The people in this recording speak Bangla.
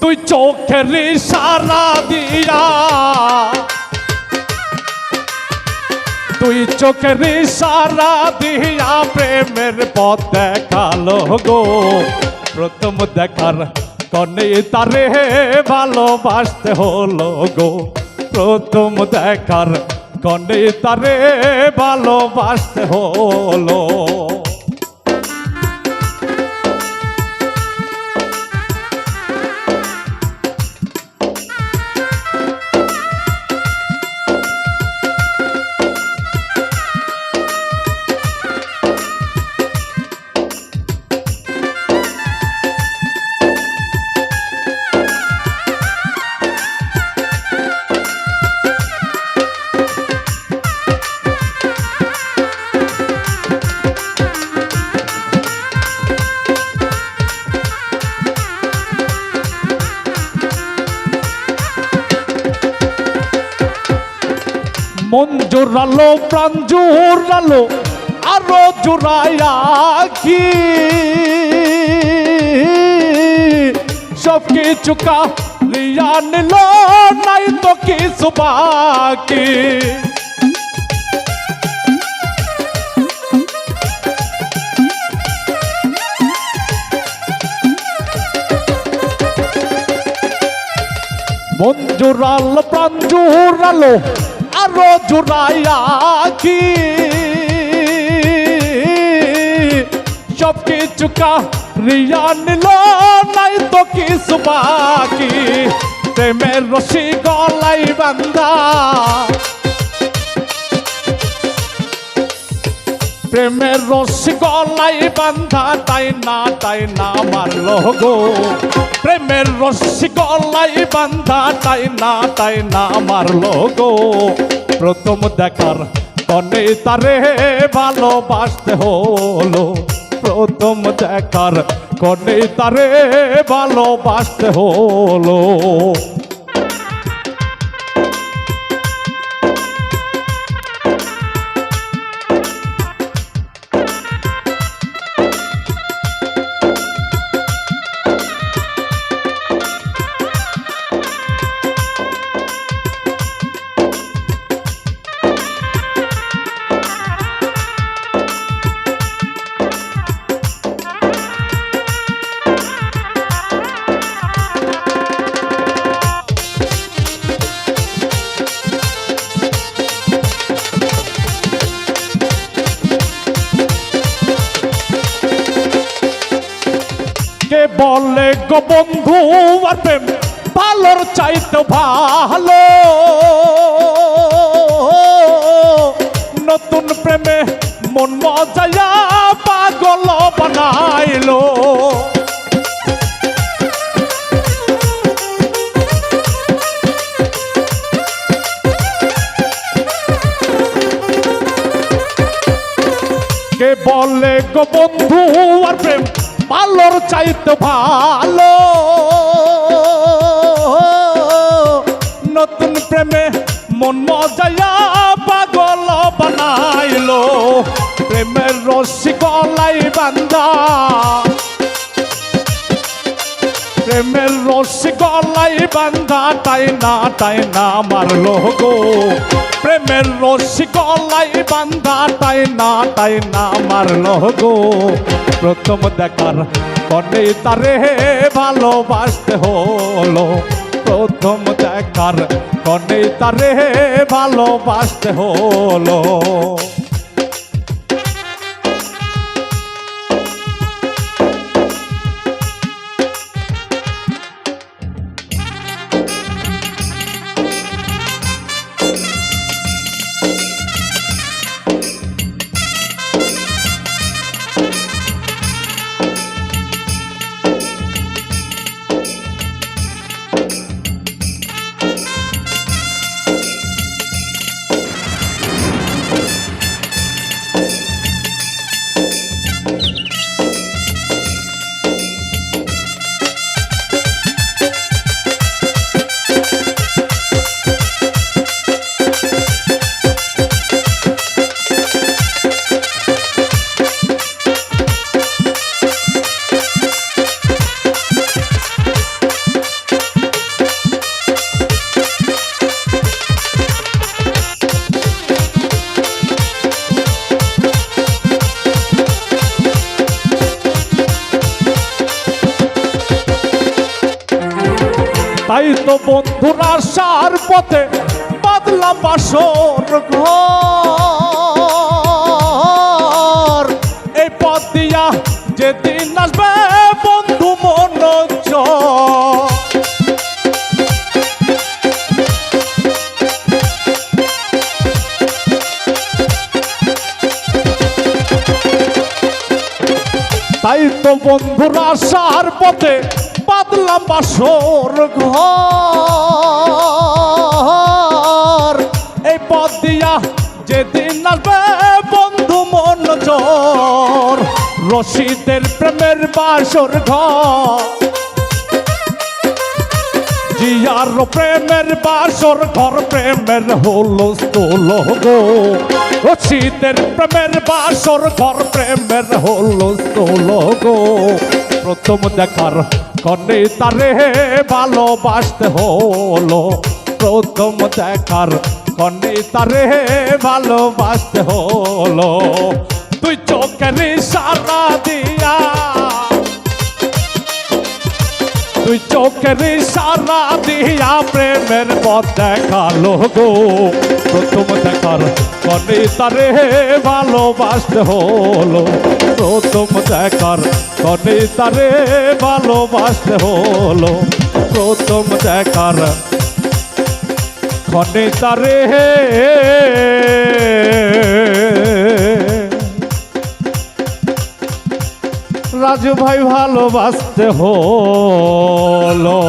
তুই চোখের ইশারা দিয়া, তুই চোখের ইশারা দিয়া প্রেমের পথ দেখালো গো। প্রথম দেখার কনে তারে ভালোবাসতে হলো গো। প্রথম দেখার কনে তারে ভালোবাসতে হলো। মন জোরালো প্রাণ জোরালো আরো জোড়ায়া কি সব কিছু কালিয়া নিল নাই তো কিছু বাকি। মন জোরালো প্রাণ জোরালো আরো জোড়ায়া কি সব কিছু কারিয়া নিল নাই তো কিছু বাকি। প্রেমের রশি গলাই বান্ধা, প্রেমের রশি গলাই বান্ধা তাই না মারলো গো। প্রেমের রশি গলাই বান্ধা তাই না মারলো গো। প্রথম দেখার কনে তারে ভালোবাসতে হলো। প্রথম দেখার কনে তারে ভালোবাসতে হলো। বলে গো বন্ধু আর প্রেম ভালোর চাইতে ভালো। নতুন প্রেমে মন মজায়া পাগল বানাইলো। কে বলে গো বন্ধু আর প্রেম ভালোর চাইতে ভালো। নতুন প্রেমে মন মজায়া পাগল বানাইলো। প্রেমের রশি গলাই বান্ধা, প্রেমের রশি গলাই বান্ধা তাই না মারলো গো। প্রেমের রশি গলাই বান্ধা তাই না মারলো গো। প্রথম দেখার কনে তারে ভালোবাসতে হলো। প্রথম দেখার কনে তারে ভালোবাসতে হলো। তাই তো বন্ধুরা আসার পথে বাঁধলাম বাসর ঘর। এই পথ দিয়া যেদিন আসবে বন্ধু মনোজ, তাই তো বন্ধুরা আসার পথে বাঁধলাম বাসর ঘর। এই পথ দিয়া যেদিন আসবে বন্ধু মনোজ, রশিদের প্রেমের বাসর ঘর, জিয়ার প্রেমের বাসর ঘর, প্রেমের হুলস্থুল গো। রশিদের প্রেমের বাসর ঘর, প্রেমের হুলস্থুল গো। প্রথম দেখার কনে তারে ভালোবাসতে হলো, প্রথম দেখার কনে তারে ভালোবাসতে হলো। তুই চোখের ইশারা দিয়া, তুই চোখের ইশারা দিয়া প্রেমের পথ দেখালো গো। প্রথম দেখার কনে তারে ভালোবাসতে হলো, প্রথম দেখার কনে তারে ভালোবাসতে হলো, প্রথম দেখার কনে তারে রাজু ভাই ভালোবাসতে হলো।